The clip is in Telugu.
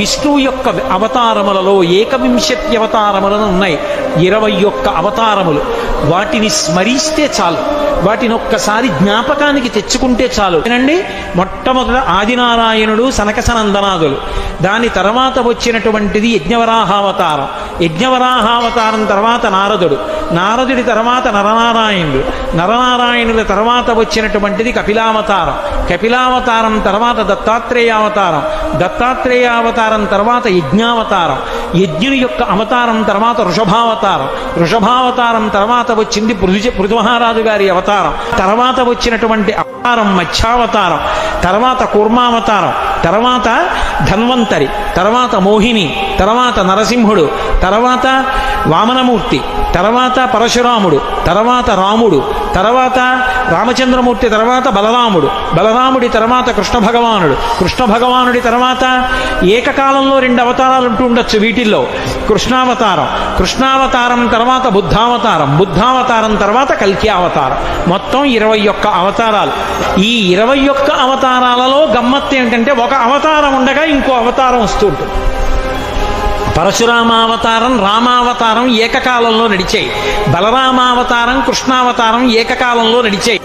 విష్ణువు యొక్క అవతారములలో 21 అవతారములను ఉన్నాయి. 21 అవతారములు. వాటిని స్మరిస్తే చాలు, వాటిని ఒక్కసారి జ్ఞాపకానికి తెచ్చుకుంటే చాలు. ఏనండి, మొట్టమొదట ఆదినారాయణుడు సనకసనందనాదులు, దాని తర్వాత వచ్చినటువంటిది యజ్ఞవరాహావతారం, యజ్ఞవరాహావతారం తర్వాత నారదుడు, నారదుడి తర్వాత నరనారాయణుడు, నరనారాయణుల తర్వాత వచ్చినటువంటిది కపిలావతారం, కపిలావతారం తర్వాత దత్తాత్రేయావతారం, దత్తాత్రేయావతారం తర్వాత యజ్ఞావతారం, యజ్ఞుని యొక్క అవతారం తర్వాత వృషభావతారం, వృషభావతారం తర్వాత వచ్చింది పృథుమహారాజు గారి అవతారం, తర్వాత వచ్చినటువంటి అవతారం మత్స్యావతారం, తర్వాత కూర్మావతారం, తర్వాత ధన్వంతరి, తర్వాత మోహిని, తర్వాత నరసింహుడు, తర్వాత వామనమూర్తి, తర్వాత పరశురాముడు, తర్వాత రాముడు, తర్వాత రామచంద్రమూర్తి, తర్వాత బలరాముడు, బలరాముడి తర్వాత కృష్ణ భగవానుడు, కృష్ణ భగవానుడి తర్వాత ఏకకాలంలో 2 అవతారాలు ఉంటూ ఉండొచ్చు వీటిల్లో. కృష్ణావతారం, కృష్ణావతారం తర్వాత బుద్ధావతారం, బుద్ధావతారం తర్వాత కల్కి అవతారం. మొత్తం 21 అవతారాలు. ఈ 21 అవతారాలలో గమ్మత్తు ఏంటంటే ఒక అవతారం ఉండగా ఇంకో అవతారం వస్తూ ఉంటుంది. పరశురామావతారం, రామావతారం ఏకకాలంలో నడిచాయి. బలరామావతారం, కృష్ణావతారం ఏకకాలంలో నడిచాయి.